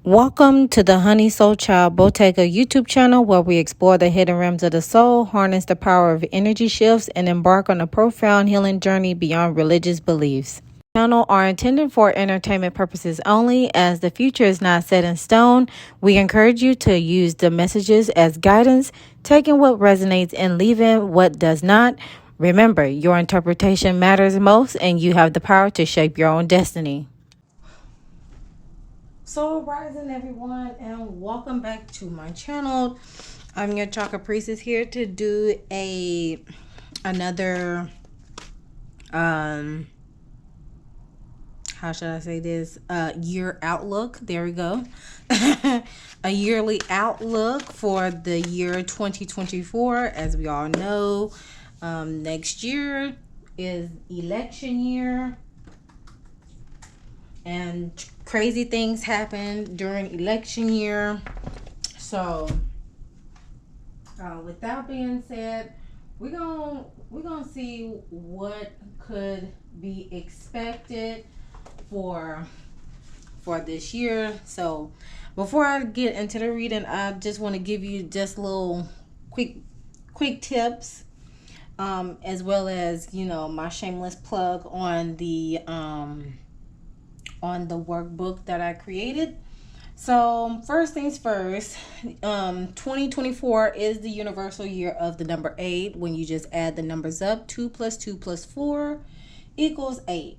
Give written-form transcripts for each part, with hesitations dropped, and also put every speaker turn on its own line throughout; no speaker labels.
Welcome to the Honey Soul Child Bottega YouTube channel, where we explore the hidden realms of the soul, harness the power of energy shifts, and embark on a profound healing journey beyond religious beliefs. The channel are intended for entertainment purposes only. As the future is not set in stone, we encourage you to use the messages as guidance, taking what resonates and leaving what does not. Remember, your interpretation matters most, and you have the power to shape your own destiny. So rising everyone, and welcome back to my channel. I'm your chakra priestess here to do another how should I say this, year outlook. There we go. A yearly outlook for the year 2024. As we all know, next year is election year, and crazy things happen during election year. So with that being said, we're gonna see what could be expected for this year. So before I get into the reading, I just want to give you just little quick tips, as well as, you know, my shameless plug on the workbook that I created. So first things first, 2024 is the universal year of the number 8. When you just add the numbers up, 2 plus 2 plus 4 equals 8.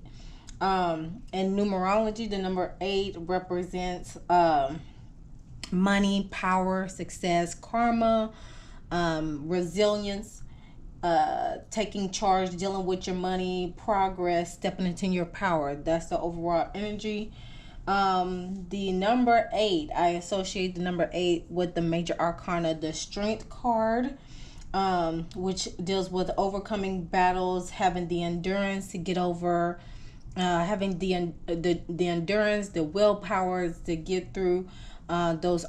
In numerology, the number 8 represents money, power, success, karma, resilience, taking charge, dealing with your money, progress, stepping into your power. That's the overall energy. The number 8, I associate the number 8 with the major arcana, the strength card, which deals with overcoming battles, having the endurance to get over, having the endurance, the willpower to get through those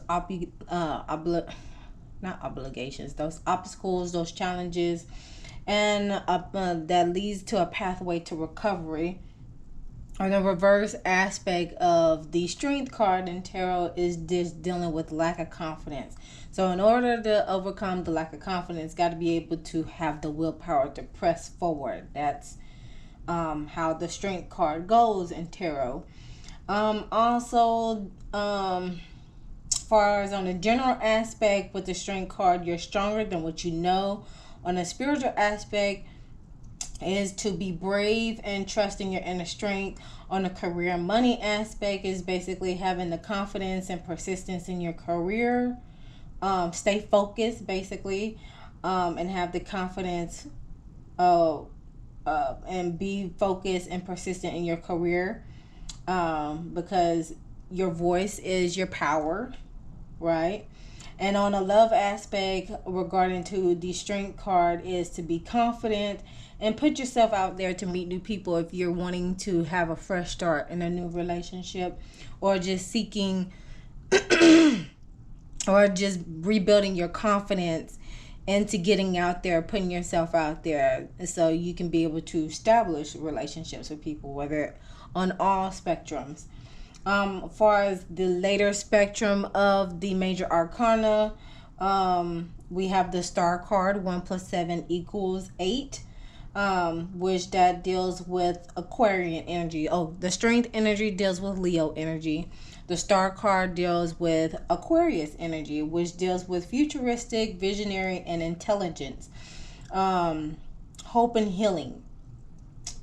those obstacles, those challenges, and that leads to a pathway to recovery. Or the reverse aspect of the strength card in tarot is just dealing with lack of confidence. So in order to overcome the lack of confidence, got to be able to have the willpower to press forward. That's how the strength card goes in tarot. Also, as far as on the general aspect with the strength card, you're stronger than what you know. On the spiritual aspect is to be brave and trusting your inner strength. On the career money aspect is basically having the confidence and persistence in your career. Stay focused basically, and have the confidence and be focused and persistent in your career, because your voice is your power, right? And on a love aspect regarding to the strength card is to be confident and put yourself out there to meet new people if you're wanting to have a fresh start in a new relationship, or just seeking or just rebuilding your confidence into getting out there, putting yourself out there so you can be able to establish relationships with people, whether on all spectrums. As far as the later spectrum of the major arcana, we have the star card, 1 plus 7 equals 8, which that deals with Aquarian energy. Oh, the strength energy deals with Leo energy. The star card deals with Aquarius energy, which deals with futuristic, visionary, and intelligence, hope and healing.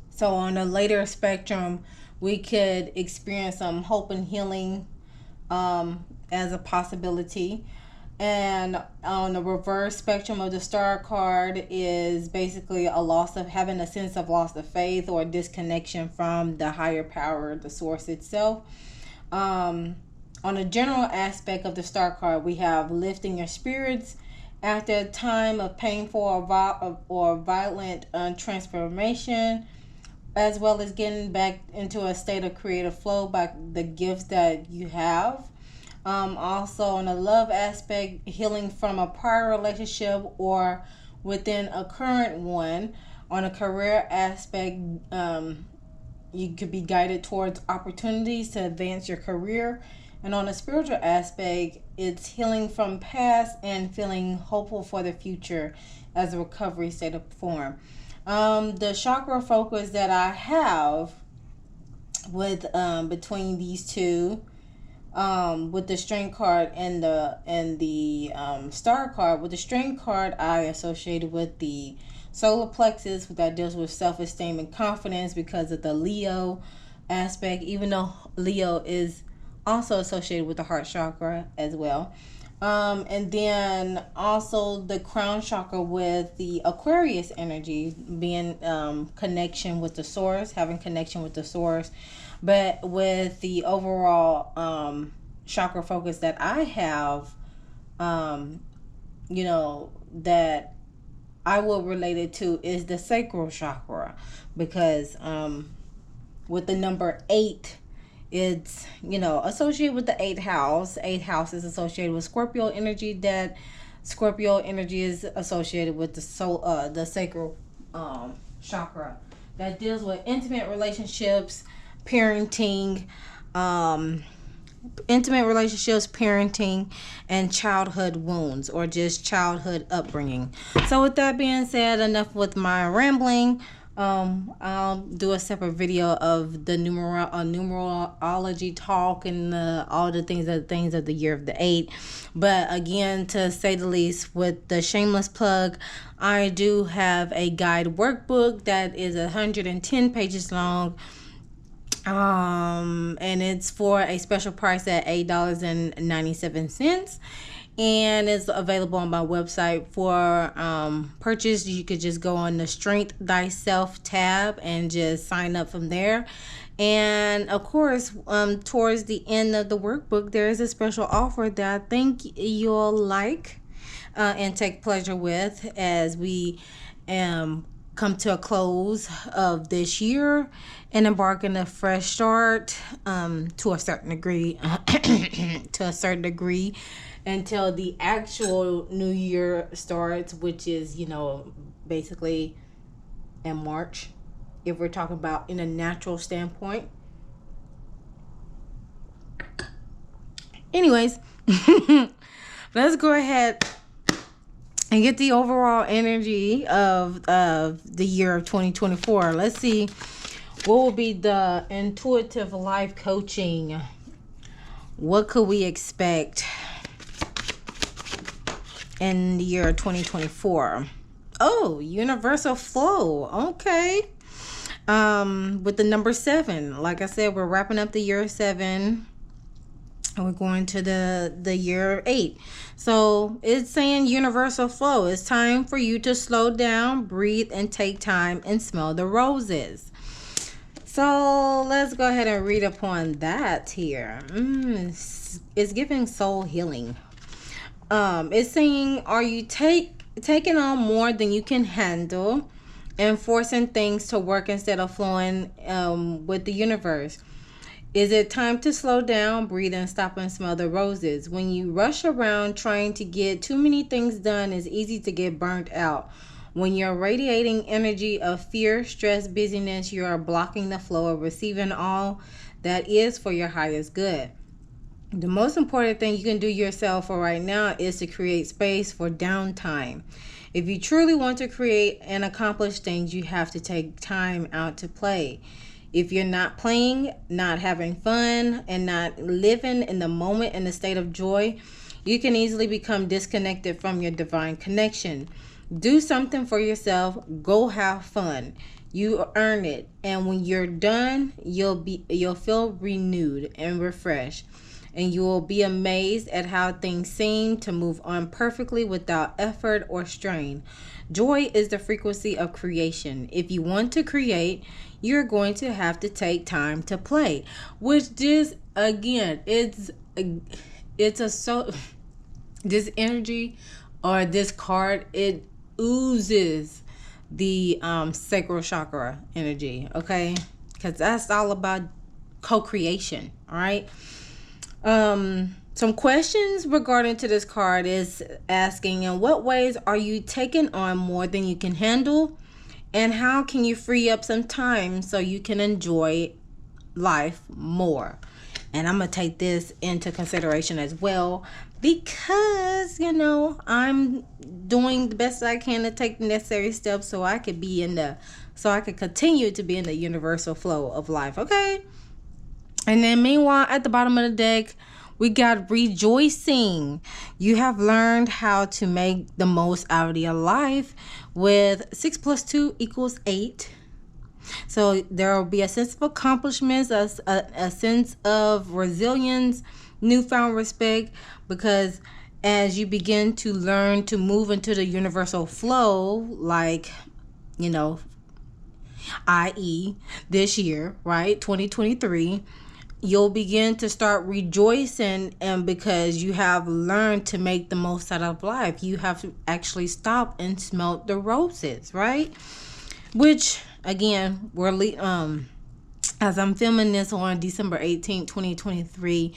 So on a later spectrum, we could experience some hope and healing as a possibility. And on the reverse spectrum of the star card is basically having a sense of loss of faith or disconnection from the higher power, the source itself. On a general aspect of the star card, we have lifting your spirits after a time of painful or violent transformation, as well as getting back into a state of creative flow by the gifts that you have. Also on a love aspect, healing from a prior relationship or within a current one. On a career aspect, you could be guided towards opportunities to advance your career And on a spiritual aspect, it's healing from past and feeling hopeful for the future as a recovery state of form. The chakra focus that I have with between these two, with the strength card and the star card. With the strength card, I associated with the solar plexus that deals with self-esteem and confidence because of the Leo aspect, even though Leo is also associated with the heart chakra as well. And then also the crown chakra with the Aquarius energy being connection with the source, having connection with the source. But with the overall chakra focus that I have, that I will relate it to is the sacral chakra, because with the number 8, it's associated with the 8th house. 8th house is associated with Scorpio energy. That Scorpio energy is associated with the sacral chakra that deals with intimate relationships, parenting, and childhood wounds, or just childhood upbringing. So with that being said, enough with my rambling. I'll do a separate video of the numerology talk and all the things of the year of the 8. But again, to say the least, with the shameless plug, I do have a guide workbook that is 110 pages long. And it's for a special price at $8.97. And it's available on my website for purchase. You could just go on the Strength Thyself tab and just sign up from there. And of course, towards the end of the workbook, there is a special offer that I think you'll like and take pleasure with as we come to a close of this year and embark on a fresh start to a certain degree. Until the actual new year starts, which is, basically in March, if we're talking about in a natural standpoint. Anyways, let's go ahead and get the overall energy of the year of 2024. Let's see what will be the intuitive life coaching. What could we expect in the year 2024? Oh, universal flow. Okay. With the number 7, like I said, we're wrapping up the year 7 and we're going to the year 8. So it's saying universal flow. It's time for you to slow down, breathe, and take time and smell the roses. So let's go ahead and read upon that here. It's giving soul healing. It's saying, are you taking on more than you can handle and forcing things to work instead of flowing with the universe? Is it time to slow down, breathe, and stop and smell the roses? When you rush around trying to get too many things done, it's easy to get burnt out. When you're radiating energy of fear, stress, busyness, you are blocking the flow of receiving all that is for your highest good. The most important thing you can do yourself for right now is to create space for downtime. If you truly want to create and accomplish things, you have to take time out to play. If you're not playing, not having fun, and not living in the moment in a state of joy, you can easily become disconnected from your divine connection. Do something for yourself. Go have fun. You earn it. And when you're done, you'll feel renewed and refreshed. And you will be amazed at how things seem to move on perfectly without effort or strain. Joy is the frequency of creation. If you want to create, you're going to have to take time to play. Which just, again, this energy or this card, it oozes the sacral chakra energy, okay? Because that's all about co-creation, all right? Some questions regarding to this card is asking, in what ways are you taking on more than you can handle? And how can you free up some time so you can enjoy life more? And I'm going to take this into consideration as well, because, I'm doing the best I can to take the necessary steps so I could continue to be in the universal flow of life. Okay. And then meanwhile, at the bottom of the deck, we got rejoicing. You have learned how to make the most out of your life with 6 + 2 = 8. So there will be a sense of accomplishments, a sense of resilience, newfound respect, because as you begin to learn to move into the universal flow, like, i.e. this year, right, 2023, you'll begin to start rejoicing, and because you have learned to make the most out of life, you have to actually stop and smell the roses, right? Which, again, as I'm filming this on December 18th, 2023,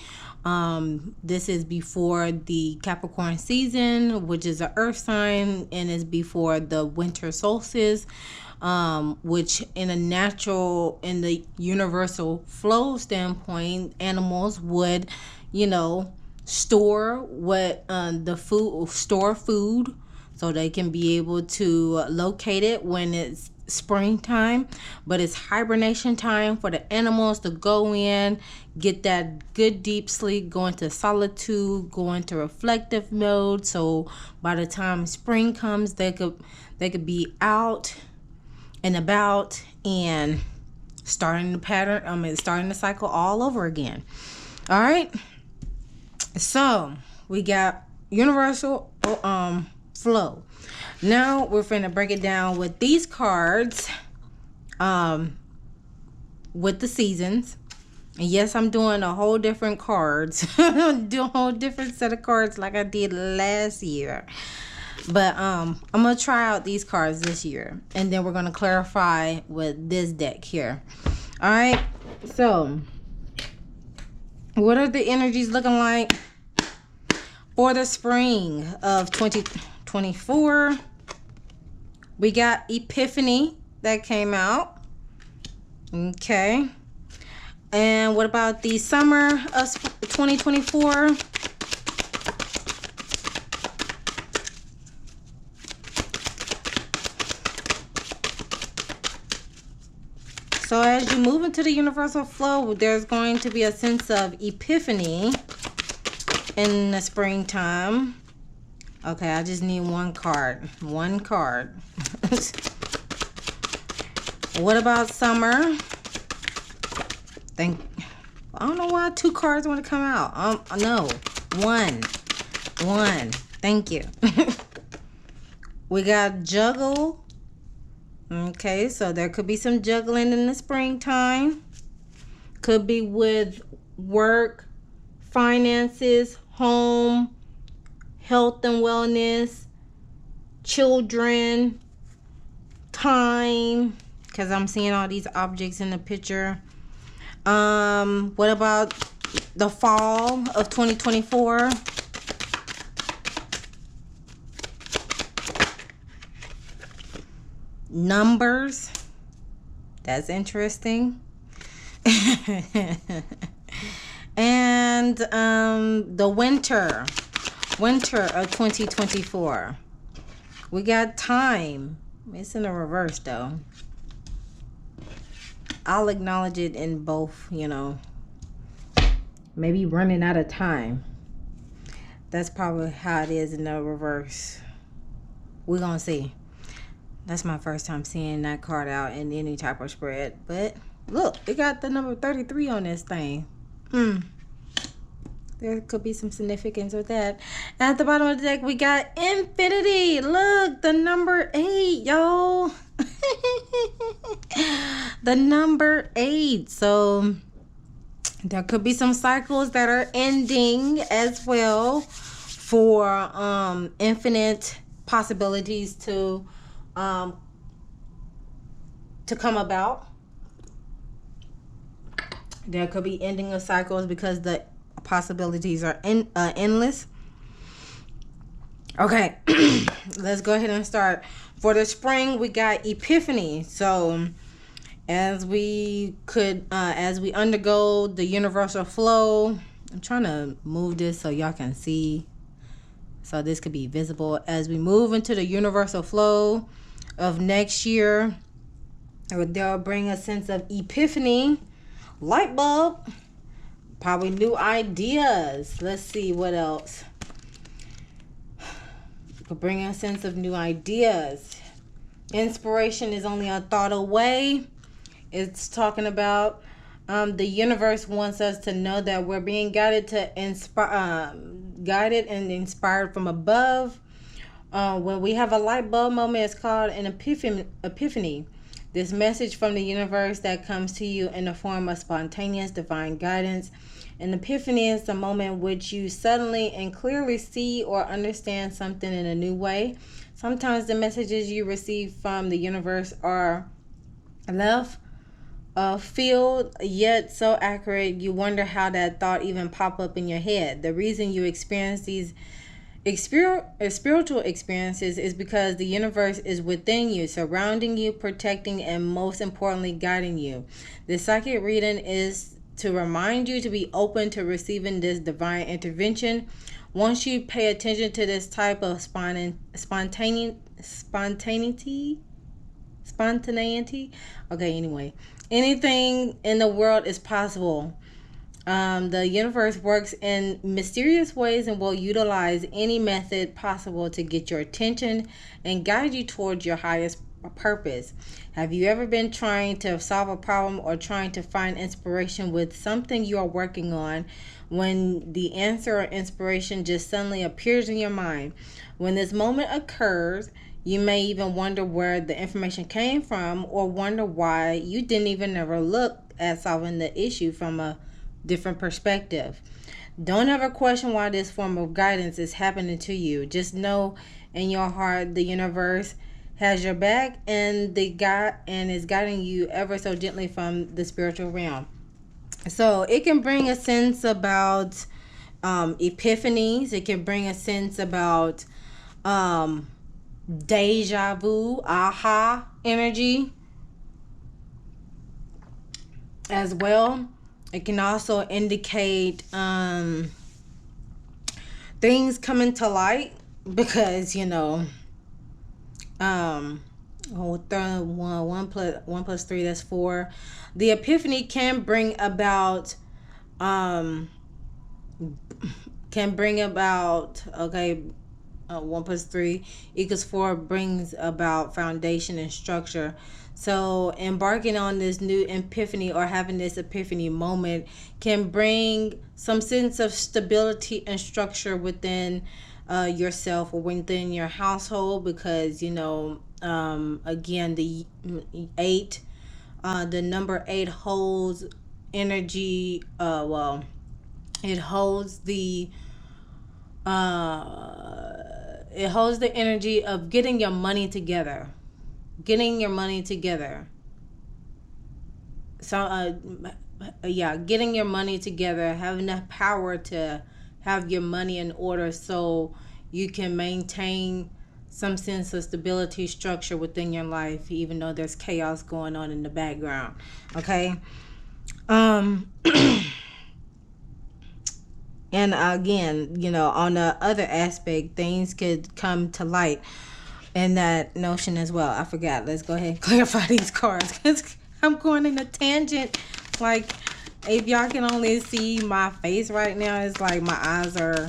this is before the Capricorn season, which is an earth sign, and is before the winter solstice, which in the universal flow standpoint, animals would, store store food so they can be able to locate it when it's springtime. But it's hibernation time for the animals to go in, get that good deep sleep, go into solitude, go into reflective mode. So by the time spring comes, they could be out and about and starting the cycle all over again. All right. So we got universal flow. Now we're finna break it down with these cards, with the seasons. And yes, I'm doing a whole different cards. Do a whole different set of cards like I did last year. But I'm going to try out these cards this year. And then we're going to clarify with this deck here. All right. So, what are the energies looking like for the spring of 2024? We got Epiphany that came out. Okay. And what about the summer of 2024? So as you move into the universal flow, there's going to be a sense of epiphany in the springtime. Okay, I just need one card. One card. What about summer? I don't know why 2 cards want to come out. No. One. Thank you. We got juggle. Okay, so there could be some juggling in the springtime. Could be with work, finances, home, health and wellness, children, time, because I'm seeing all these objects in the picture. What about the fall of 2024? Numbers. That's interesting. And the winter of 2024. We got time. It's in the reverse though. I'll acknowledge it in both, maybe running out of time. That's probably how it is in the reverse. We're gonna see. That's my first time seeing that card out in any type of spread. But look, it got the number 33 on this thing. There could be some significance with that. At the bottom of the deck, we got infinity. Look, the number 8, y'all. The number 8. So there could be some cycles that are ending as well, for infinite possibilities to come about. There could be ending of cycles because the possibilities are endless. Okay. Let's go ahead and start. For the spring, we got epiphany. So as we undergo the universal flow. I'm trying to move this so y'all can see, so this could be visible. As we move into the universal flow of next year, they'll bring a sense of epiphany, light bulb, probably new ideas. Let's see what else. Could bring a sense of new ideas. Inspiration is only a thought away. It's talking about the universe wants us to know that we're being guided and inspired from above. When we have a light bulb moment, it's called an epiphany. This message from the universe that comes to you in the form of spontaneous divine guidance. An epiphany is the moment in which you suddenly and clearly see or understand something in a new way. Sometimes the messages you receive from the universe are left field, yet so accurate you wonder how that thought even popped up in your head. The reason you experience these spiritual experiences is because the universe is within you, surrounding you, protecting, and most importantly, guiding you. The psychic reading is to remind you to be open to receiving this divine intervention. Once you pay attention to this type of spontaneity. Okay, anyway, anything in the world is possible. The universe works in mysterious ways and will utilize any method possible to get your attention and guide you towards your highest purpose. Have you ever been trying to solve a problem or trying to find inspiration with something you are working on, when the answer or inspiration just suddenly appears in your mind? When this moment occurs, you may even wonder where the information came from, or wonder why you didn't even ever look at solving the issue from a different perspective. Don't ever question why this form of guidance is happening to you. Just know in your heart the universe has your back and is guiding you ever so gently from the spiritual realm. So it can bring a sense about epiphanies. It can bring a sense about deja vu, aha energy as well. It can also indicate things coming to light, because one plus three, that's 4. The epiphany can bring about okay, 1 plus 3 equals 4 brings about foundation and structure. So embarking on this new epiphany, or having this epiphany moment, can bring some sense of stability and structure within yourself or within your household, because again, the 8, the number 8 holds energy. It holds the energy of getting your money together. Getting your money together. Getting your money together, having the power to have your money in order so you can maintain some sense of stability, structure within your life, even though there's chaos going on in the background. Okay. And again, on the other aspect, things could come to light in that notion as well. I forgot. Let's go ahead and clarify these cards, because I'm going in a tangent. Like, if y'all can only see my face right now, it's like my eyes are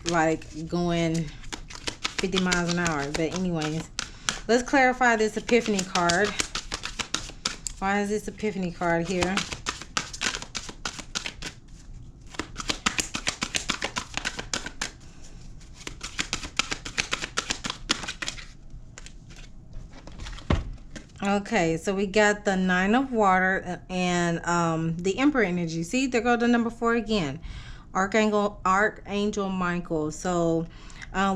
like going 50 miles an hour. But anyways, let's clarify this epiphany card. Why is this epiphany card here? Okay, so we got the 9 of water and the Emperor energy. See, there go the number 4 again. Archangel Michael. So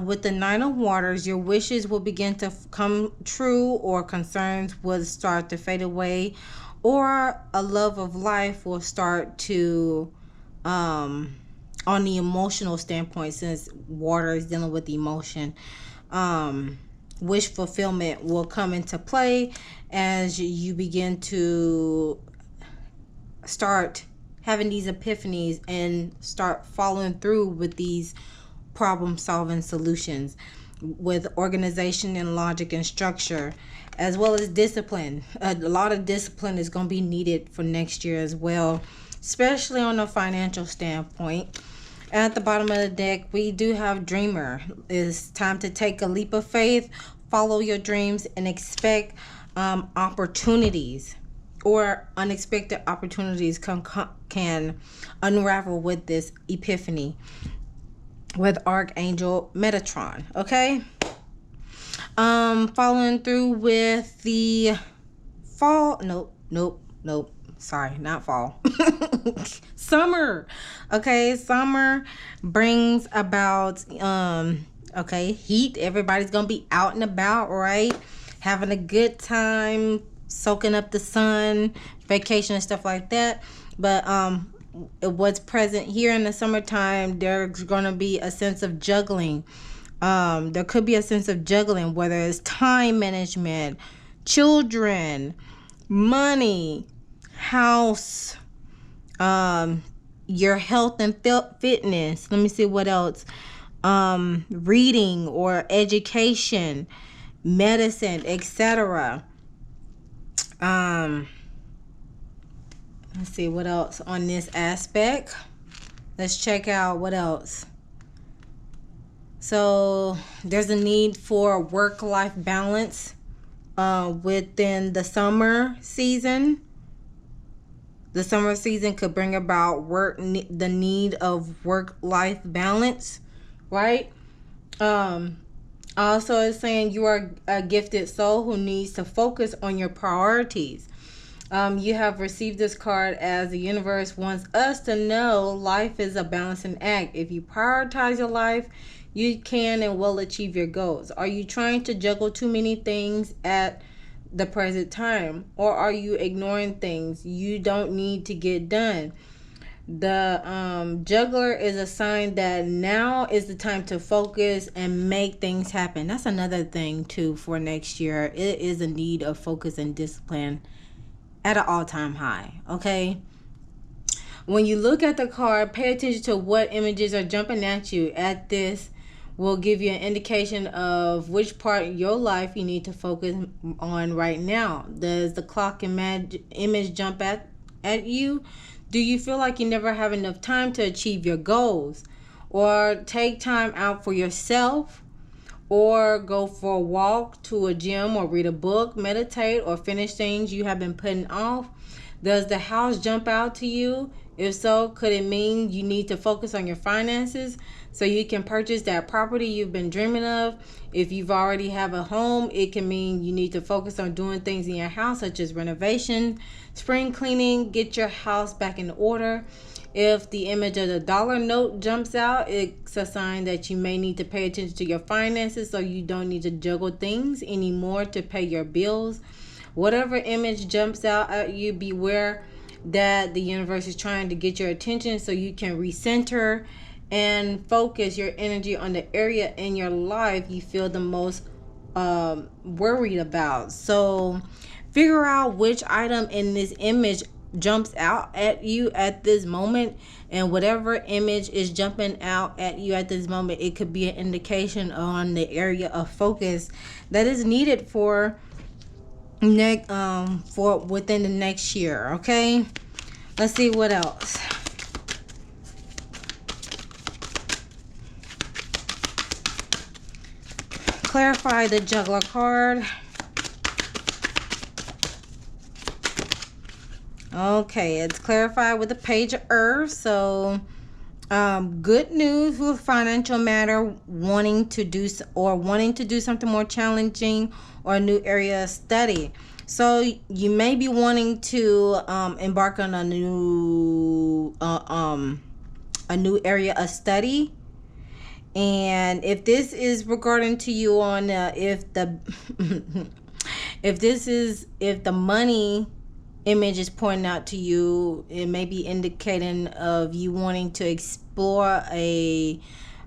with the 9 of waters, your wishes will begin to come true, or concerns will start to fade away, or a love of life will start to on the emotional standpoint, since water is dealing with emotion. wish fulfillment will come into play as you begin to start having these epiphanies and start following through with these problem solving solutions with organization and logic and structure, as well as discipline. A lot of discipline is going to be needed for next year as well, especially on a financial standpoint. At the bottom of the deck, we do have Dreamer. It's time to take a leap of faith, follow your dreams, and expect opportunities or unexpected opportunities can unravel with this epiphany with Archangel Metatron. Okay, following through with the fall. Nope. Sorry, not fall. Summer. Okay, summer brings about heat. Everybody's gonna be out and about, right? Having a good time, soaking up the sun, vacation and stuff like that. But what's present here in the summertime, there's gonna be a sense of juggling. There could be a sense of juggling, whether it's time management, children, money, house, your health and fitness. Let me see what else. Reading or education, medicine, etc. Let's see what else on this aspect. Let's check out what else. So there's a need for work-life balance within the summer season. The summer season could bring about the need of work-life balance, right? Also, it's saying you are a gifted soul who needs to focus on your priorities. You have received this card as the universe wants us to know life is a balancing act. If you prioritize your life, you can and will achieve your goals. Are you trying to juggle too many things at the present time, or are you ignoring things you don't need to get done? The juggler is a sign that now is the time to focus and make things happen. That's another thing too for next year. It is a need of focus and discipline at an all-time high. Okay, when you look at the card, pay attention to what images are jumping at you. At this will give you an indication of which part of your life you need to focus on right now. Does the clock image jump at you? Do you feel like you never have enough time to achieve your goals? Or take time out for yourself? Or go for a walk to a gym, or read a book, meditate, or finish things you have been putting off? Does the house jump out to you? If so, could it mean you need to focus on your finances so you can purchase that property you've been dreaming of? If you've already have a home, it can mean you need to focus on doing things in your house, such as renovation, spring cleaning, get your house back in order. If the image of the dollar note jumps out, it's a sign that you may need to pay attention to your finances so you don't need to juggle things anymore to pay your bills. Whatever image jumps out at you, beware that the universe is trying to get your attention so you can recenter and focus your energy on the area in your life you feel the most worried about. So figure out which item in this image jumps out at you at this moment, and whatever image is jumping out at you at this moment, it could be an indication on the area of focus that is needed for within the next year. Okay, let's see what else. Clarify the juggler card. Okay, it's clarified with the Page of Earth. So good news with financial matter, wanting to do something more challenging or a new area of study. So you may be wanting to embark on a new area of study. And if this is regarding to you on if the money image is pointing out to you, it may be indicating of you wanting to explore a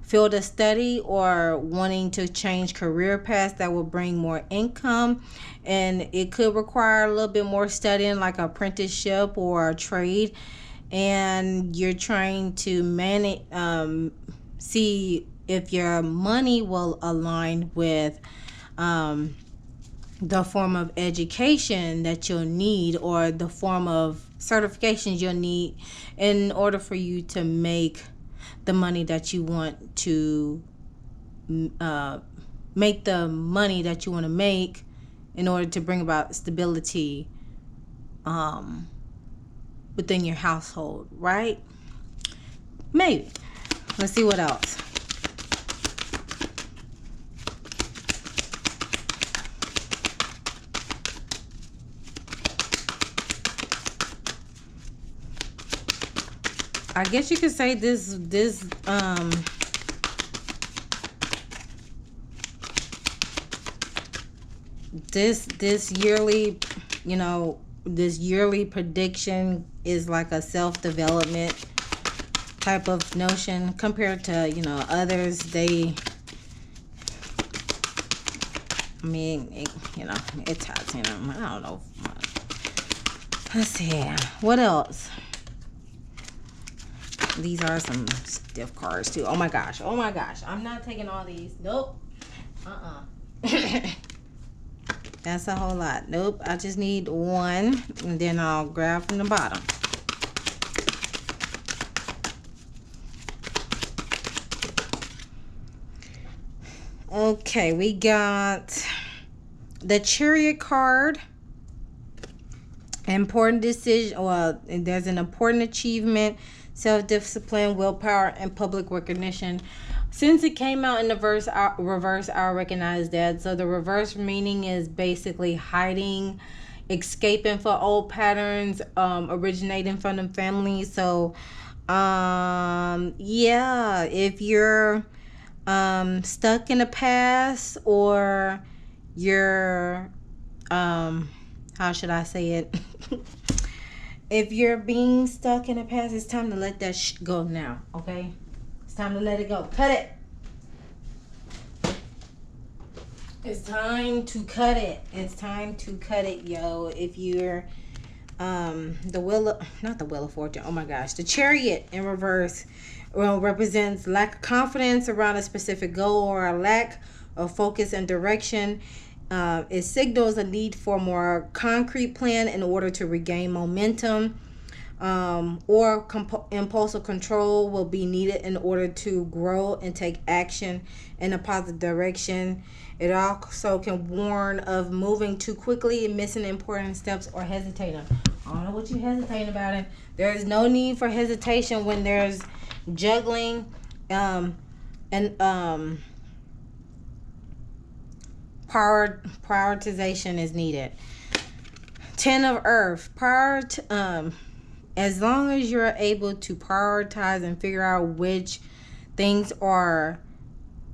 field of study or wanting to change career paths that will bring more income. And it could require a little bit more studying, like an apprenticeship or a trade. And you're trying to manage, see if your money will align with the form of education that you'll need, or the form of certifications you'll need in order for you to make the money that you want to make the money that you want to make in order to bring about stability within your household, right? Maybe. Let's see what else. I guess you could say this yearly, this yearly prediction is like a self-development type of notion compared to, others. It has, I don't know. Let's see. What else? These are some stiff cards too. Oh my gosh. I'm not taking all these. Nope. That's a whole lot. Nope. I just need one, and then I'll grab from the bottom. Okay, we got the Chariot card. Important decision. Well, there's an important achievement, self-discipline, willpower, and public recognition. Since it came out in the reverse, I recognize that. So the reverse meaning is basically hiding, escaping for old patterns, originating from the family. So, if you're stuck in the past, or you're, how should I say it? If you're being stuck in the past, it's time to let that go now, okay? It's time to let it go. Cut it. It's time to cut it. It's time to cut it, yo. If you're not the Wheel of Fortune. Oh my gosh. The Chariot in reverse represents lack of confidence around a specific goal, or a lack of focus and direction. It signals a need for a more concrete plan in order to regain momentum, or impulsive control will be needed in order to grow and take action in a positive direction. It also can warn of moving too quickly and missing important steps, or hesitating. I don't know what you're hesitating about. It. There is no need for hesitation when there's juggling and prioritization is needed. 10 of Earth. As long as you're able to prioritize and figure out which things are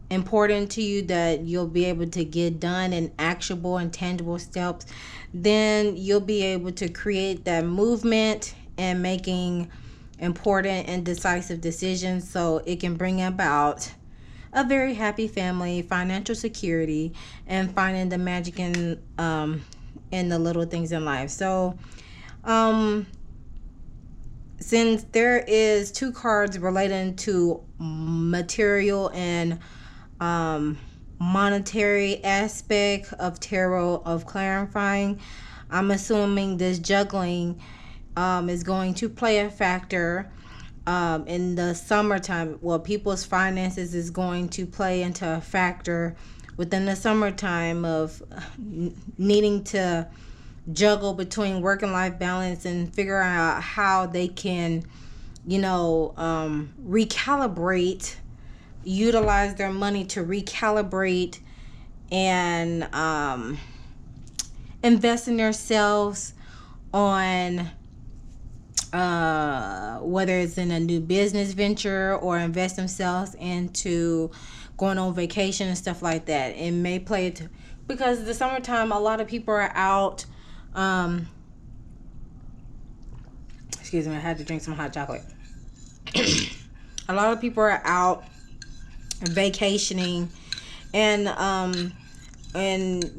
important to you that you'll be able to get done in actionable and tangible steps, then you'll be able to create that movement and making important and decisive decisions, so it can bring about a very happy family, financial security, and finding the magic in the little things in life. So since there is 2 cards relating to material and monetary aspect of tarot of clarifying, I'm assuming this juggling is going to play a factor in the summertime. Well, people's finances is going to play into a factor within the summertime of needing to juggle between work and life balance and figure out how they can, recalibrate, utilize their money to recalibrate and invest in themselves on whether it's in a new business venture, or invest themselves into going on vacation and stuff like that. It may play it because the summertime, a lot of people are out. Excuse me, I had to drink some hot chocolate. A lot of people are out vacationing, and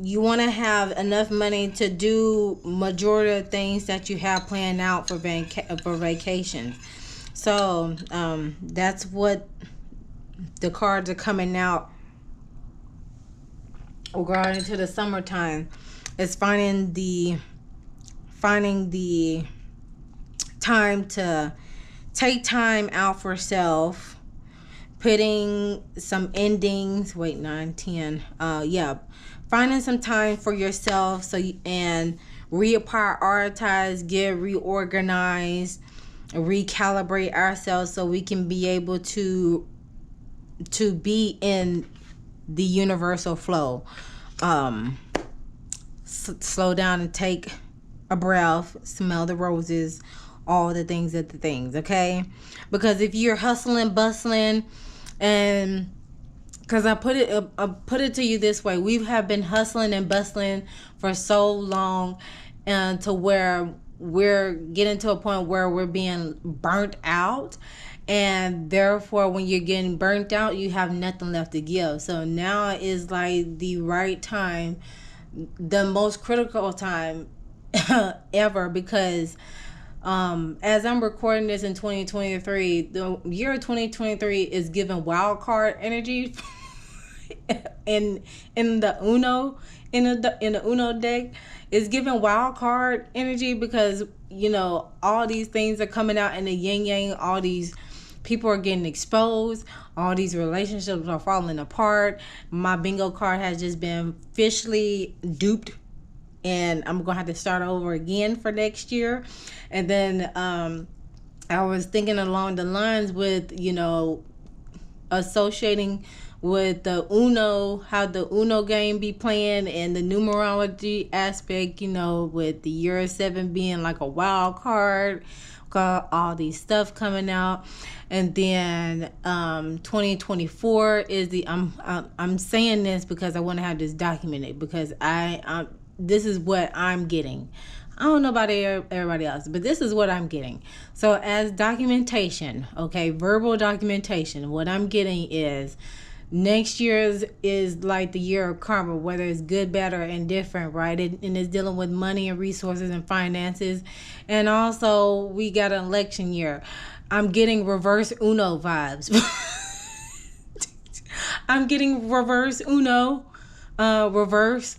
you want to have enough money to do majority of things that you have planned out for vacation. So that's what the cards are coming out regarding to the summertime. It's finding the time to take time out for self, putting some endings, 9, 10, finding some time for yourself, and reprioritize, get reorganized, recalibrate ourselves so we can be able to be in the universal flow. Slow down and take a breath, smell the roses, all the things, okay? Because if you're hustling, bustling, and because I put it to you this way, we have been hustling and bustling for so long, and to where we're getting to a point where we're being burnt out, and therefore when you're getting burnt out, you have nothing left to give. So now is like the right time, the most critical time ever, because as I'm recording this in 2023, the year 2023 is giving wild card energy in the Uno in the Uno deck. Is giving wild card energy because all these things are coming out in the yin yang. All these people are getting exposed. All these relationships are falling apart. My bingo card has just been officially duped, and I'm gonna have to start over again for next year. And then I was thinking along the lines with associating with the Uno, how the Uno game be playing, and the numerology aspect, with the year 7 being like a wild card, got all these stuff coming out. And then 2024 is the I'm saying this because I want to have this documented, because I this is what I'm getting. I don't know about everybody else, but this is what I'm getting. So as documentation, okay, verbal documentation, what I'm getting is next year's is like the year of karma, whether it's good, bad, or indifferent, right? And it's dealing with money and resources and finances. And also we got an election year. I'm getting reverse Uno vibes. I'm getting reverse Uno, reverse.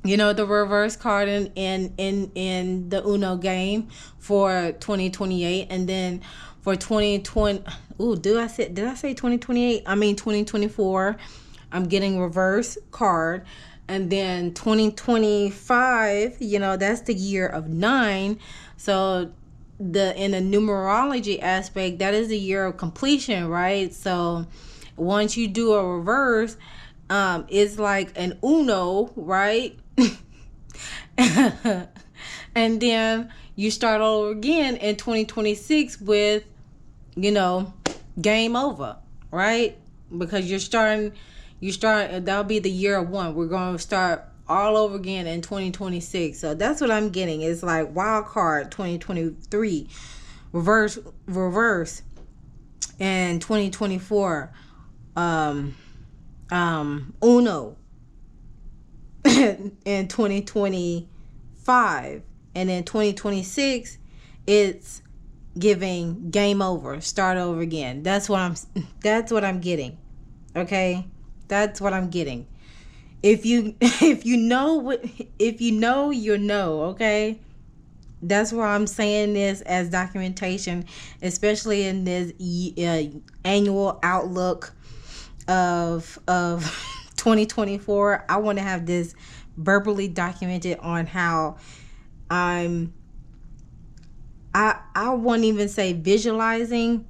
The reverse card in the Uno game for 2028, and then for 2020. Did I say 2028? I mean 2024. I'm getting reverse card, and then 2025. That's the year of 9. So in the numerology aspect, that is the year of completion, right? So once you do a reverse, it's like an Uno, right? And then you start over again in 2026 with game over, right? Because that'll be the year of 1. We're going to start all over again in 2026. So that's what I'm getting. It's like wild card 2023, reverse, and 2024 Uno in 2025, and then 2026 it's giving game over, start over again. That's what I'm getting. Okay, that's what I'm getting. If you know, you know. Okay, that's why I'm saying this as documentation, especially in this annual outlook of 2024. I want to have this verbally documented on how I won't even say visualizing,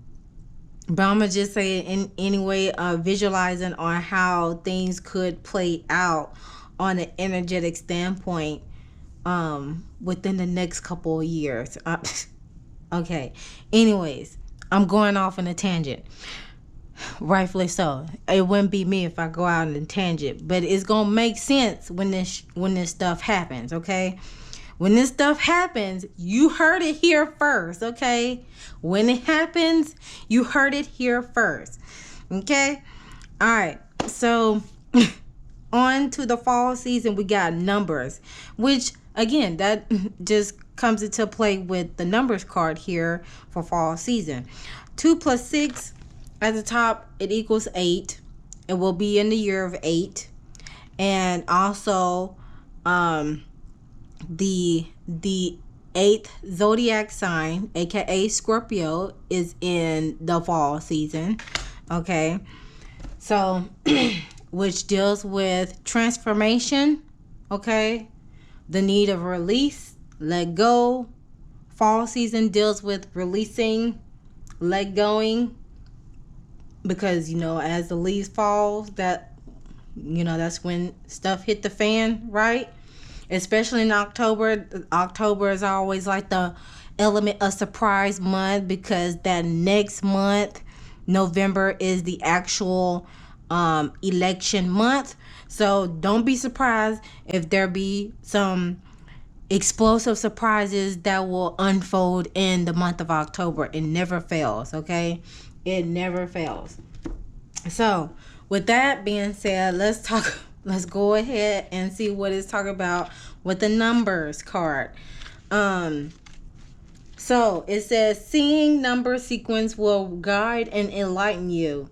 but I'm gonna just say it in anyway, visualizing on how things could play out on an energetic standpoint within the next couple of years. Okay, anyways, I'm going off on a tangent. Rightfully so. It wouldn't be me if I go out on a tangent, but it's gonna make sense when this stuff happens. Okay, when this stuff happens, you heard it here first. Okay, when it happens, you heard it here first. Okay, All right. So on to the fall season, we got numbers, which again, that just comes into play with the numbers card here for fall season. 2 plus 6 at the top, it equals 8. It will be in the year of 8. And also the 8th zodiac sign, aka Scorpio, is in the fall season. Okay. So which deals with transformation, okay? The need of release, let go. Fall season deals with releasing, let going, because as the leaves fall, that's when stuff hit the fan, right? Especially in October. October is always like the element of surprise month, because that next month, November, is the actual election month. So don't be surprised if there be some explosive surprises that will unfold in the month of October. It never fails, okay? It never fails. So with that being said, let's go ahead and see what it's talking about with the numbers card. So it says, seeing number sequence will guide and enlighten you.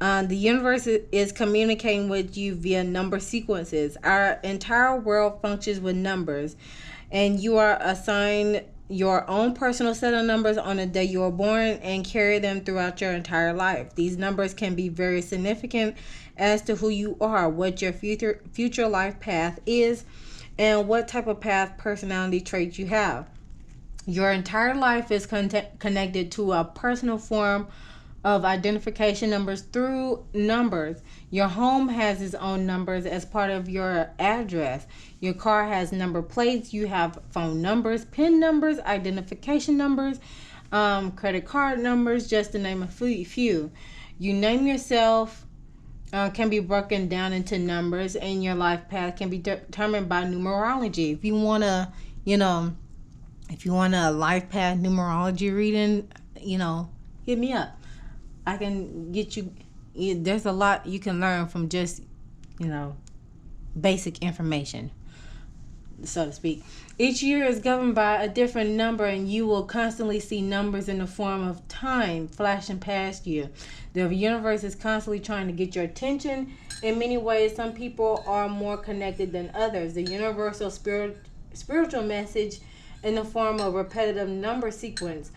The universe is communicating with you via number sequences. Our entire world functions with numbers, and you are assigned your own personal set of numbers on the day you were born and carry them throughout your entire life. These numbers can be very significant as to who you are, what your future life path is, and what type of path personality traits you have. Your entire life is connected to a personal form of identification numbers through numbers. Your home has its own numbers as part of your address. Your car has number plates. You have phone numbers, PIN numbers, identification numbers, credit card numbers, just to name a few. You name yourself can be broken down into numbers, and your life path can be determined by numerology. If you want a life path numerology reading, hit me up. I can get you. There's a lot you can learn from just, basic information, so to speak. Each year is governed by a different number, and you will constantly see numbers in the form of time flashing past you. The universe is constantly trying to get your attention. In many ways, some people are more connected than others. The universal spiritual message in the form of repetitive number sequence.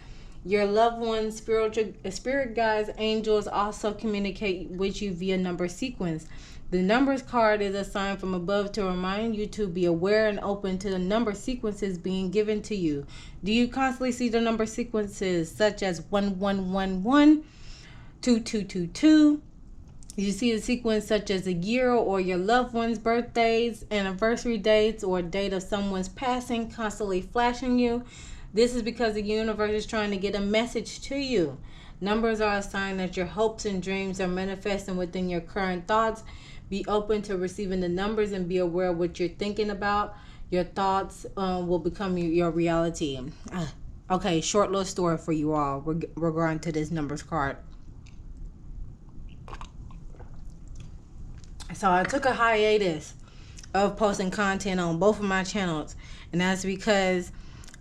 Your loved ones, spirit guides, angels also communicate with you via number sequence. The numbers card is a sign from above to remind you to be aware and open to the number sequences being given to you. Do you constantly see the number sequences such as 1111, 2222? You see a sequence such as a year or your loved one's birthdays, anniversary dates, or a date of someone's passing constantly flashing you? This is because the universe is trying to get a message to you. Numbers are a sign that your hopes and dreams are manifesting within your current thoughts. Be open to receiving the numbers and be aware of what you're thinking about. Your thoughts will become your reality. Okay, short little story for you all regarding to this numbers card. So I took a hiatus of posting content on both of my channels, and that's because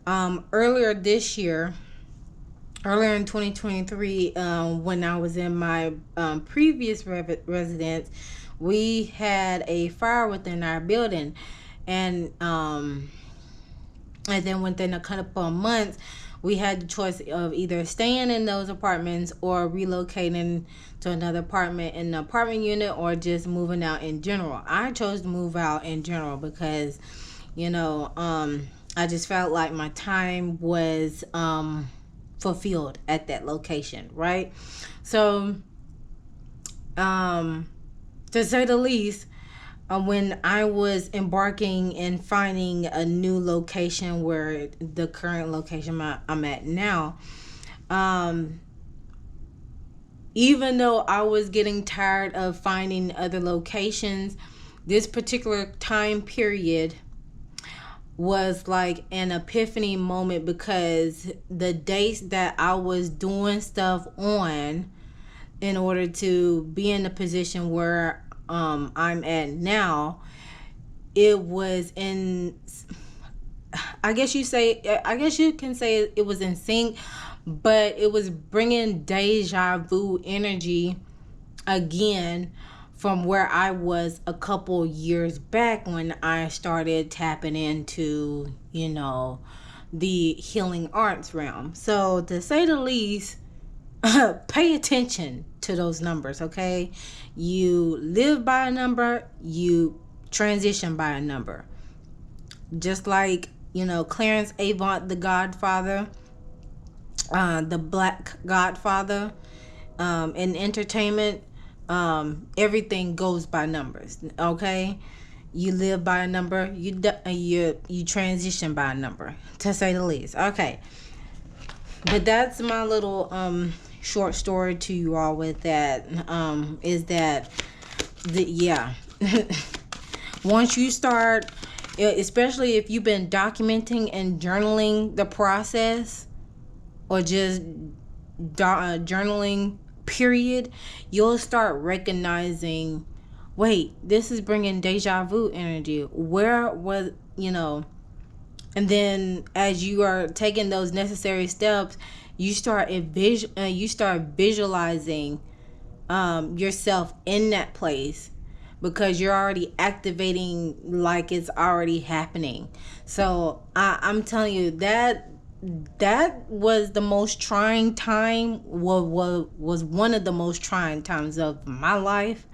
earlier in 2023, when I was in my previous residence, we had a fire within our building, and then within a couple of months, we had the choice of either staying in those apartments or relocating to another apartment in the apartment unit, or just moving out in general. I chose to move out in general because, I just felt like my time was fulfilled at that location, right? So, to say the least, when I was embarking and finding a new location, where the current location I'm at now, even though I was getting tired of finding other locations, this particular time period was like an epiphany moment, because the dates that I was doing stuff on in order to be in the position where I'm at now, it was in, I guess you can say it was in sync, but it was bringing deja vu energy again from where I was a couple years back when I started tapping into, the healing arts realm. So to say the least, pay attention to those numbers, okay? You live by a number, you transition by a number. Just like, Clarence Avant, the Godfather, the Black Godfather, in entertainment, everything goes by numbers, okay? You live by a number, you transition by a number, to say the least. Okay. But that's my little short story to you all with that. Is that once you start, especially if you've been documenting and journaling the process, or just journaling period, you'll start recognizing, wait, this is bringing deja vu energy. Where was, and then as you are taking those necessary steps, you start visualizing yourself in that place, because you're already activating like it's already happening. So I'm telling you that was the most trying time, was one of the most trying times of my life.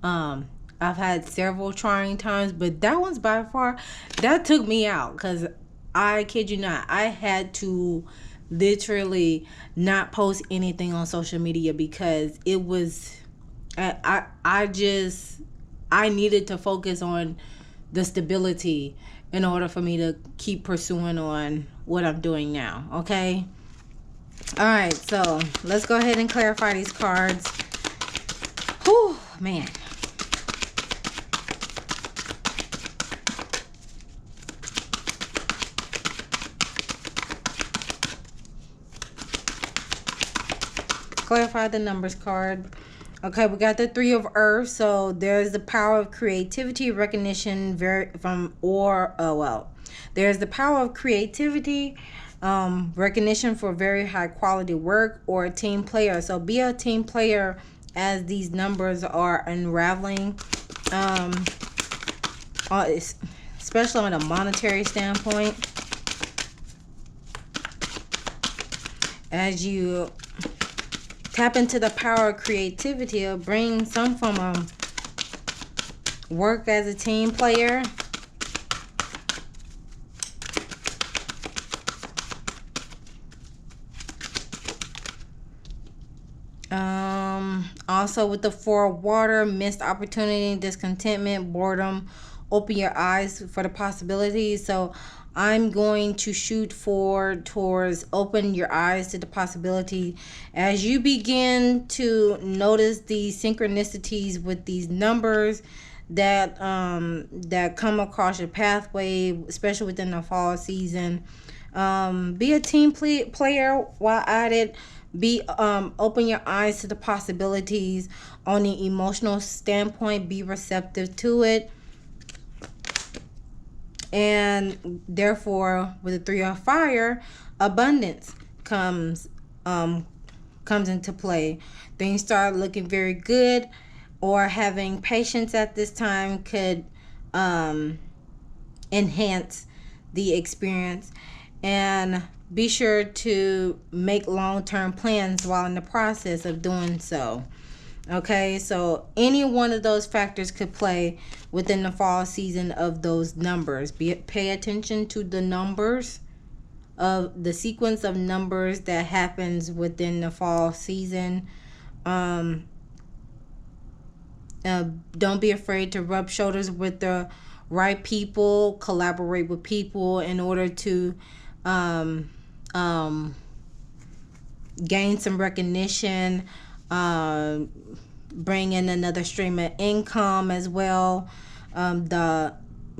I've had several trying times, but that one's by far, that took me out, because I kid you not, I had to literally not post anything on social media, because it was, I needed to focus on the stability in order for me to keep pursuing on what I'm doing now, okay? All right, so let's go ahead and clarify these cards. Whew, man. Clarify the numbers card. Okay, we got the Three of Earth. So there's the power of creativity, recognition, there's the power of creativity, recognition for very high quality work, or a team player. So be a team player as these numbers are unraveling, especially on a monetary standpoint. As you tap into the power of creativity, or bring some form of work as a team player. Also with the Four of Water, missed opportunity, discontentment, boredom. Open your eyes for the possibilities. So I'm going to shoot towards open your eyes to the possibility as you begin to notice the synchronicities with these numbers that come across your pathway, especially within the fall season. Be a team player while at it. Open your eyes to the possibilities on the emotional standpoint. Be receptive to it. And therefore, with the Three of Fire, abundance comes into play. Things start looking very good, or having patience at this time could enhance the experience. And be sure to make long-term plans while in the process of doing so. Okay, so any one of those factors could play within the fall season of those numbers. Pay attention to the numbers, of the sequence of numbers that happens within the fall season. Don't be afraid to rub shoulders with the right people, collaborate with people in order to gain some recognition, bring in another stream of income as well.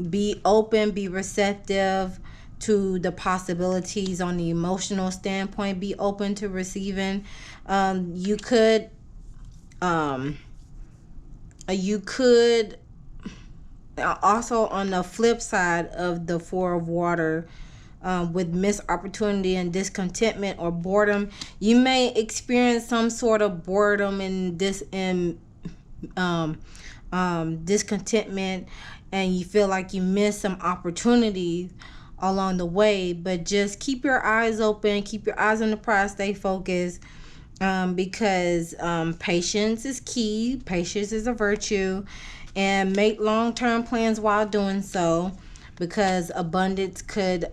Be open, be receptive to the possibilities on the emotional standpoint. Be open to receiving. You could You could also, on the flip side of the Four of Water, with missed opportunity and discontentment or boredom, you may experience some sort of boredom and discontentment, and you feel like you missed some opportunities along the way. But just keep your eyes open, keep your eyes on the prize, stay focused, because patience is key. Patience is a virtue, and make long-term plans while doing so, because abundance could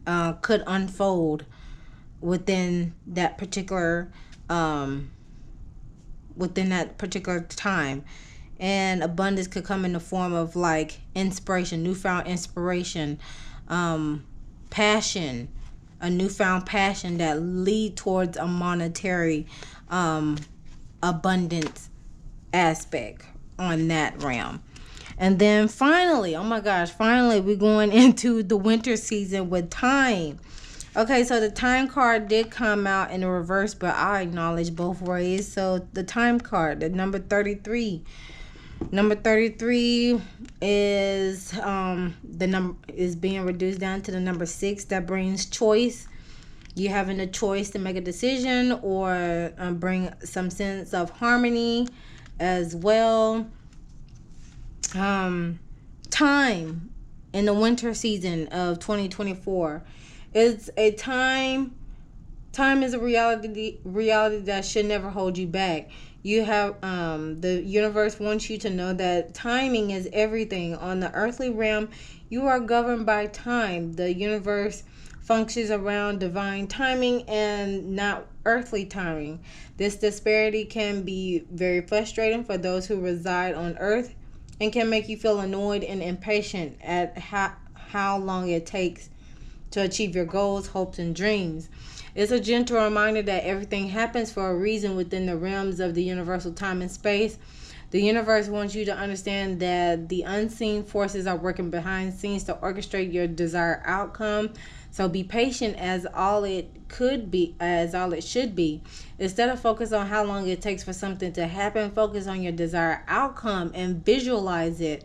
unfold within that particular time. And abundance could come in the form of like inspiration, newfound inspiration, passion, a newfound passion that lead towards a monetary abundance aspect on that realm. And then finally, we're going into the winter season with time. Okay, so the time card did come out in the reverse, but I acknowledge both ways. So the time card, the number 33. Number 33 is the number is being reduced down to the number 6. That brings choice. You having a choice to make a decision or bring some sense of harmony as well. Time in the winter season of 2024. It's a time is a reality that should never hold you back. You have the universe wants you to know that timing is everything. On the earthly realm, you are governed by time. The universe functions around divine timing and not earthly timing. This disparity can be very frustrating for those who reside on earth and can make you feel annoyed and impatient at how long it takes to achieve your goals, hopes, and dreams. It's a gentle reminder that everything happens for a reason within the realms of the universal time and space. The universe wants you to understand that the unseen forces are working behind scenes to orchestrate your desired outcome. So be patient as all it should be. Instead of focus on how long it takes for something to happen, focus on your desired outcome and visualize it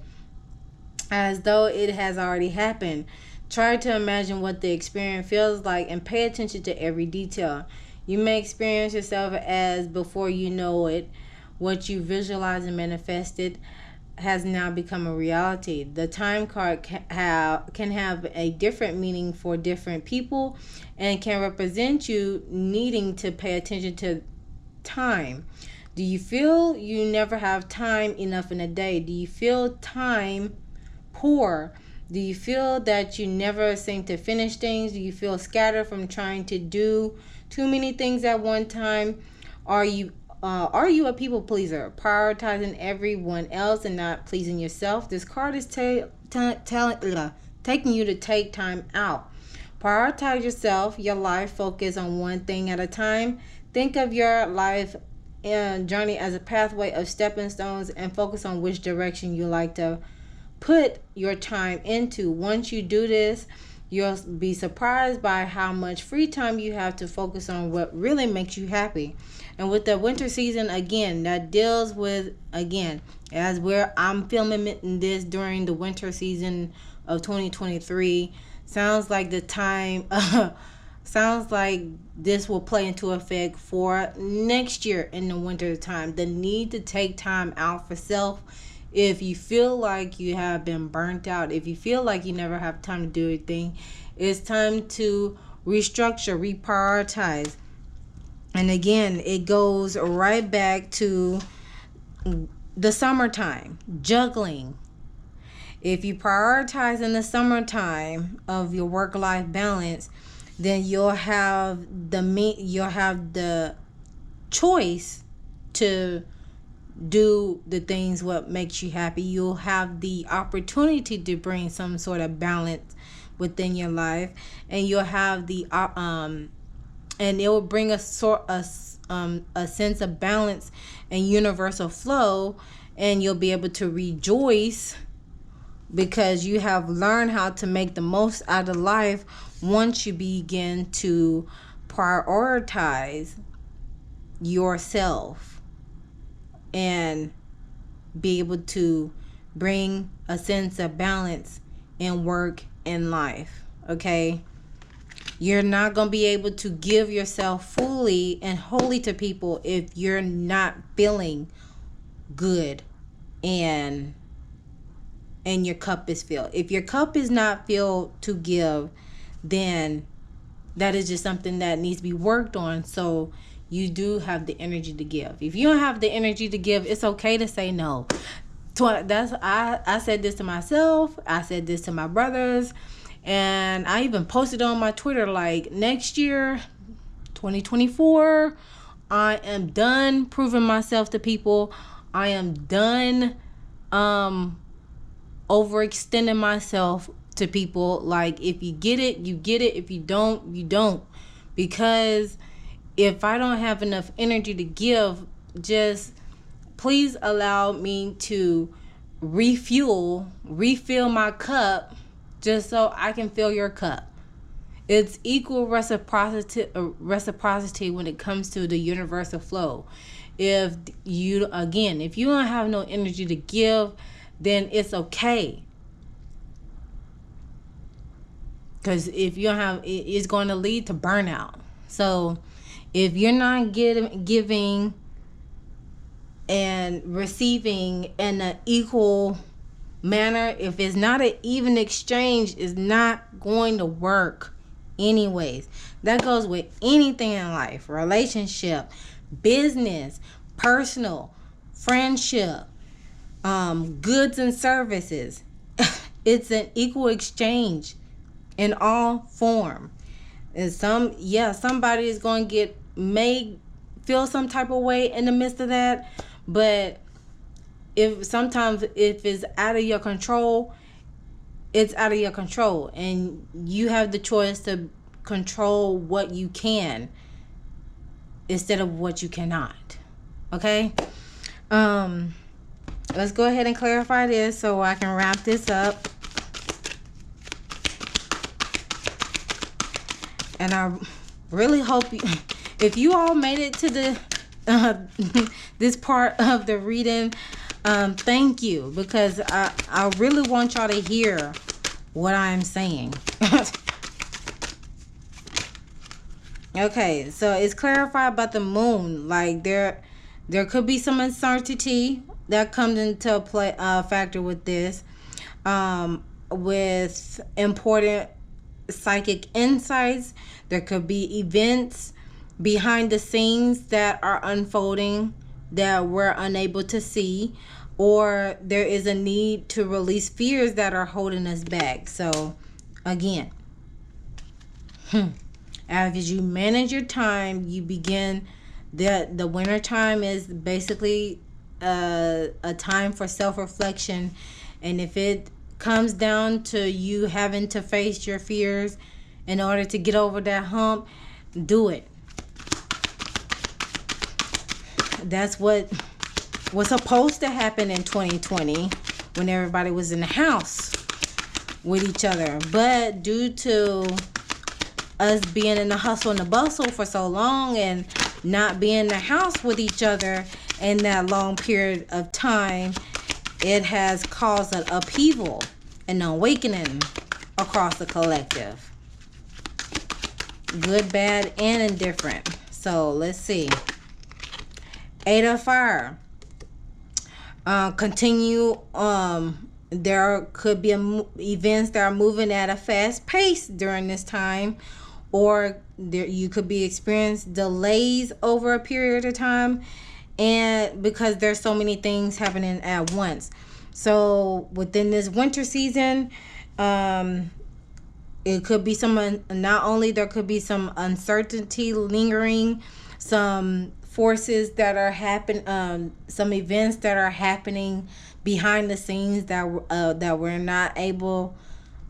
as though it has already happened. Try to imagine what the experience feels like and pay attention to every detail. You may experience yourself as before you know it. What you visualized and manifested has now become a reality. The time card can have a different meaning for different people and can represent you needing to pay attention to time. Do you feel you never have time enough in a day? Do you feel time poor? Do you feel that you never seem to finish things? Do you feel scattered from trying to do too many things at one time? Are you a people pleaser, prioritizing everyone else and not pleasing yourself? This card is taking you to take time out. Prioritize yourself, your life. Focus on one thing at a time. Think of your life and journey as a pathway of stepping stones and focus on which direction you like to put your time into. Once you do this, you'll be surprised by how much free time you have to focus on what really makes you happy. And with the winter season, again, that deals with, again, I'm filming this during the winter season of 2023. Sounds like the time, sounds like this will play into effect for next year in the winter time. The need to take time out for self. If you feel like you have been burnt out, if you feel like you never have time to do anything, it's time to restructure, reprioritize. And again, it goes right back to the summertime, juggling. If you prioritize in the summertime of your work-life balance, then you'll have the choice to do the things what makes you happy. You'll have the opportunity to bring some sort of balance within your life, and you'll have the and it will bring a sense of balance and universal flow, and you'll be able to rejoice because you have learned how to make the most out of life once you begin to prioritize yourself and be able to bring a sense of balance in work and life. Okay? You're not going to be able to give yourself fully and wholly to people if you're not feeling good and your cup is filled. If your cup is not filled to give, then that is just something that needs to be worked on, so you do have the energy to give. If you don't have the energy to give, it's okay to say no. I said this to myself. I said this to my brothers. And I even posted on my Twitter, like, next year, 2024, I am done proving myself to people. I am done overextending myself to people. Like, if you get it, you get it. If you don't, you don't. Because if I don't have enough energy to give, just please allow me to refill my cup, just so I can fill your cup. It's equal reciprocity when it comes to the universal flow. If you don't have no energy to give, then it's okay. Because if you don't have, it's going to lead to burnout. So if you're not giving and receiving in an equal manner, if it's not an even exchange, it's not going to work anyways. That goes with anything in life: relationship, business, personal, friendship, goods and services. It's an equal exchange in all form. And somebody is going to may feel some type of way in the midst of that, but if it's out of your control, it's out of your control, and you have the choice to control what you can instead of what you cannot. Okay? Let's go ahead and clarify this so I can wrap this up. And I really hope if you all made it to the this part of the reading, thank you, because I really want y'all to hear what I'm saying. Okay, so it's clarified about the moon. Like, there could be some uncertainty that comes into play, factor with this, with important psychic insights. There could be events behind the scenes that are unfolding that we're unable to see, or there is a need to release fears that are holding us back. So again, as you manage your time, you begin the winter time is basically a time for self-reflection. And if it comes down to you having to face your fears in order to get over that hump, do it. That's what was supposed to happen in 2020 when everybody was in the house with each other. But due to us being in the hustle and the bustle for so long and not being in the house with each other in that long period of time, it has caused an upheaval and awakening across the collective. Good, bad, and indifferent. So let's see. 8 of Fire. Continue. There could be events that are moving at a fast pace during this time, or you could be experiencing delays over a period of time, and because there's so many things happening at once. So within this winter season, it could be not only there could be some uncertainty lingering, some forces that are happening, some events that are happening behind the scenes that we're not able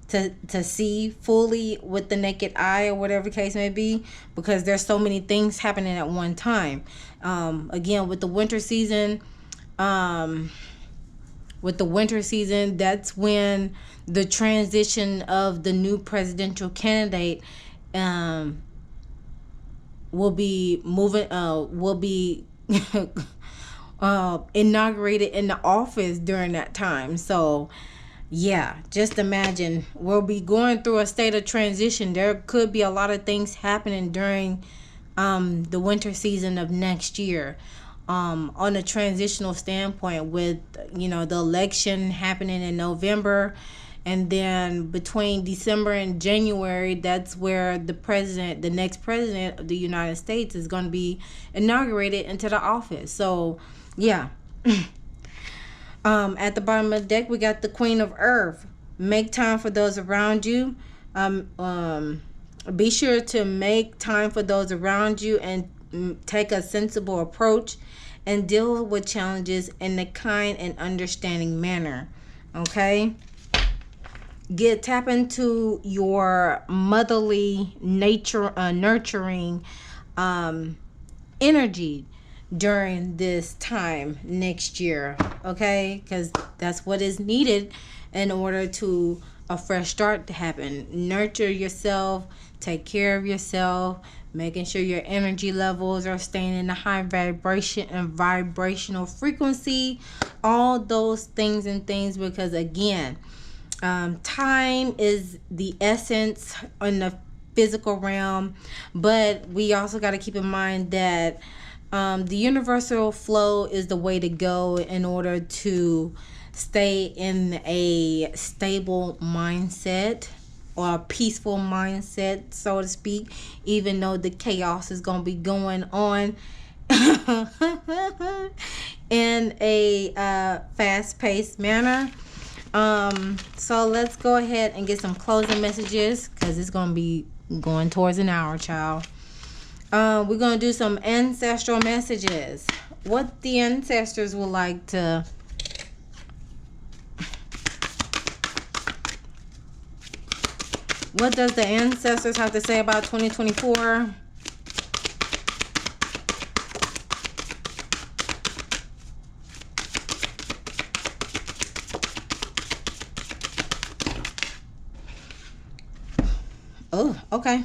to see fully with the naked eye, or whatever the case may be, because there's so many things happening at one time. Again, with the winter season, that's when the transition of the new presidential candidate will be moving. Will be inaugurated in the office during that time. So yeah, just imagine, we'll be going through a state of transition. There could be a lot of things happening during the winter season of next year, on a transitional standpoint, with the election happening in November, and then between December and January, that's where the next president of the United States is going to be inaugurated into the office. So yeah. At the bottom of the deck, we got the Queen of Earth. Make time for those around you. Be sure to make time for those around you, and take a sensible approach, and deal with challenges in a kind and understanding manner. Okay? Tap into your motherly nature, nurturing energy during this time next year, okay? Because that's what is needed in order to a fresh start to happen. Nurture yourself, take care of yourself, making sure your energy levels are staying in a high vibration and vibrational frequency, all those things, because again, time is the essence in the physical realm, but we also got to keep in mind that the universal flow is the way to go in order to stay in a stable mindset, or a peaceful mindset, so to speak, even though the chaos is going to be going on in a fast-paced manner. So let's go ahead and get some closing messages, because it's going to be going towards an hour, child. We're going to do some ancestral messages. What the ancestors would like to... What does the ancestors have to say about 2024? Oh, okay.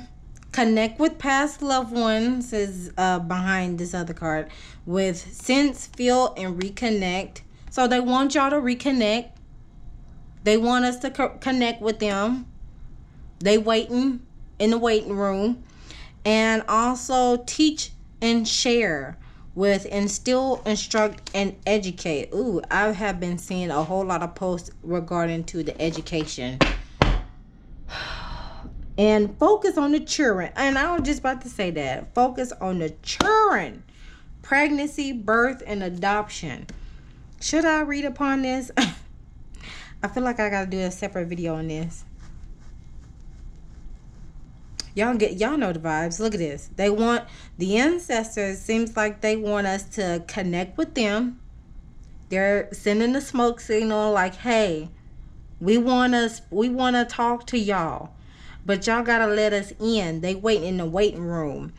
Connect with past loved ones is behind this other card. With sense, feel, and reconnect. So they want y'all to reconnect. They want us to connect with them. They waiting in the waiting room. And also teach and share. With instill, instruct, and educate. Ooh, I have been seeing a whole lot of posts regarding to the education. And focus on the children. And I was just about to say that. Focus on the children. Pregnancy, birth, and adoption. Should I read upon this? I feel like I gotta do a separate video on this. Y'all know the vibes. Look at this. They want the ancestors, seems like they want us to connect with them. They're sending the smoke signal like, hey, we wanna talk to y'all. But y'all gotta let us in. They waiting in the waiting room,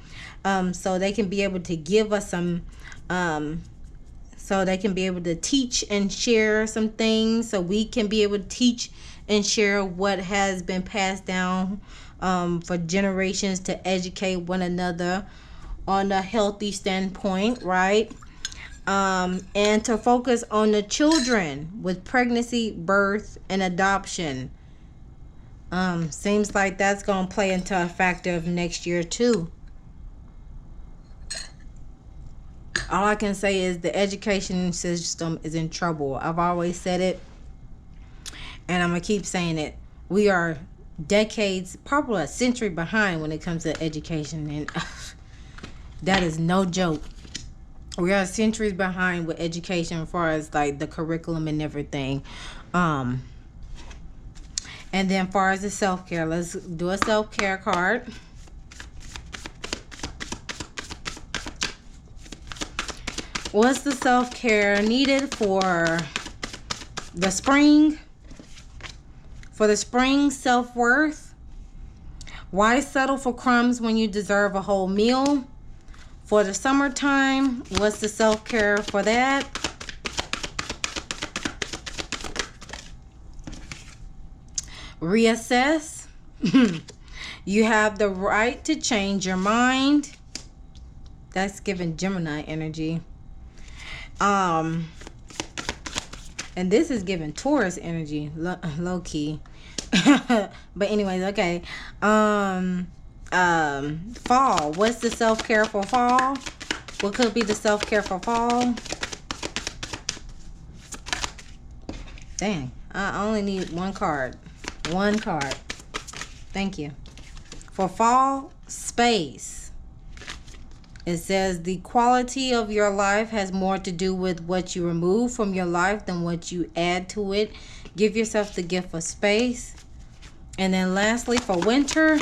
so they can be able to give us some, so they can be able to teach and share some things. So we can be able to teach and share what has been passed down for generations, to educate one another on a healthy standpoint, right? And to focus on the children with pregnancy, birth, and adoption. Seems like that's going to play into a factor of next year too. All I can say is the education system is in trouble. I've always said it, and I'm going to keep saying it. We are decades, probably a century behind when it comes to education, and that is no joke. We are centuries behind with education as far as like the curriculum and everything. And then as far as the self-care, let's do a self-care card. What's the self-care needed for the spring? For the spring self-worth. Why settle for crumbs when you deserve a whole meal? For the summertime, what's the self-care for that? Reassess. You have the right to change your mind. That's giving Gemini energy. And this is giving Taurus energy, low key. But anyways, okay. Fall. What's the self-care for fall? What could be the self-care for fall? Dang, I only need one card. One card. Thank you. For fall, space. It says the quality of your life has more to do with what you remove from your life than what you add to it. Give yourself the gift of space. And then lastly, for winter,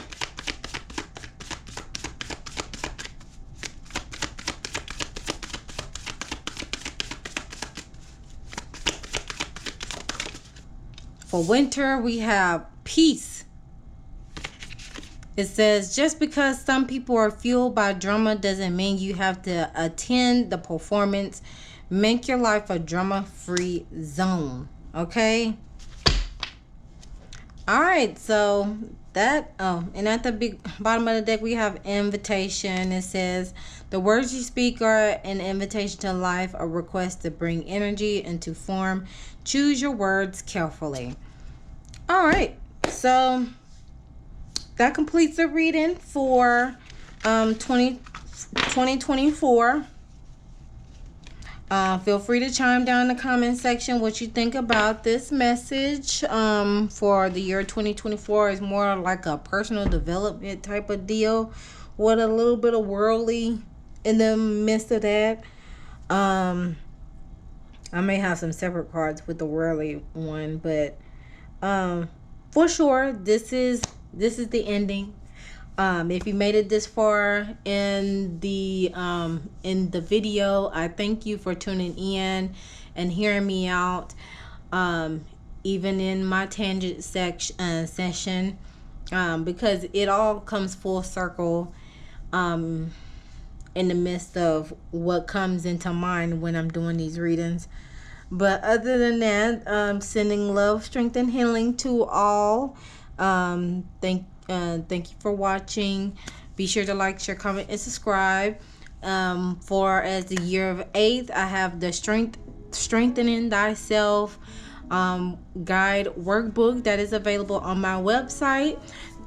we have peace. It says, just because some people are fueled by drama doesn't mean you have to attend the performance. Make your life a drama-free zone. Okay? Alright, so that, and at the bottom of the deck we have invitation. It says, the words you speak are an invitation to life, a request to bring energy into form. Choose your words carefully. Alright, so that completes the reading for 2024. Feel free to chime down in the comment section what you think about this message for the year 2024. Is more like a personal development type of deal with a little bit of worldly in the midst of that. I may have some separate cards with the worldly one, but for sure this is the ending. If you made it this far in the video, I thank you for tuning in and hearing me out, even in my tangent session, because it all comes full circle in the midst of what comes into mind when I'm doing these readings. But other than that, sending love, strength, and healing to all. Thank you for watching. Be sure to like, share, comment, and subscribe. For as the year of 8th, I have the Strengthening Thyself guide workbook that is available on my website,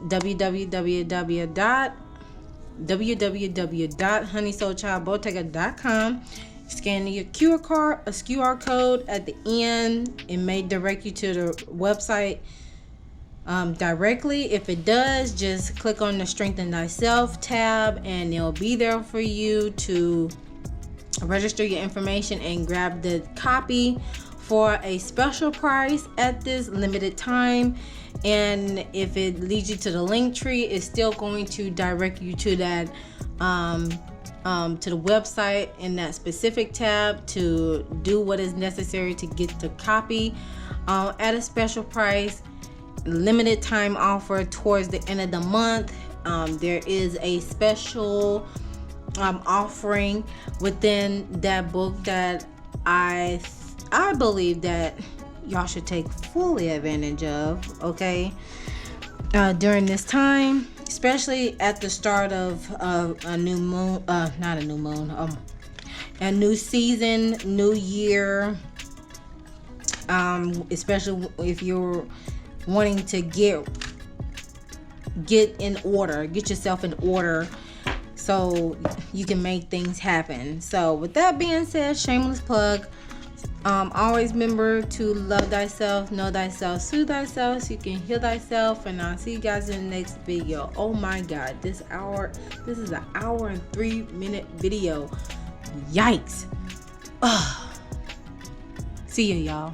www.honeysoulchildbottega.com. Scan your QR code at the end. It may direct you to the website directly. If it does, just click on the Strengthen Thyself tab and it'll be there for you to register your information and grab the copy for a special price at this limited time. And if it leads you to the link tree, it's still going to direct you to that to the website in that specific tab to do what is necessary to get the copy at a special price. Limited time offer towards the end of the month. There is a special offering within that book that I believe that y'all should take fully advantage of, okay, during this time, especially at the start of a new moon, not a new moon, a new season, new year, especially if you're wanting to get in order, get yourself in order so you can make things happen. So with that being said, shameless plug, always remember to love thyself, know thyself, soothe thyself so you can heal thyself. And I'll see you guys in the next video. Oh my god, this is an hour and 3-minute video. Yikes. See ya, y'all.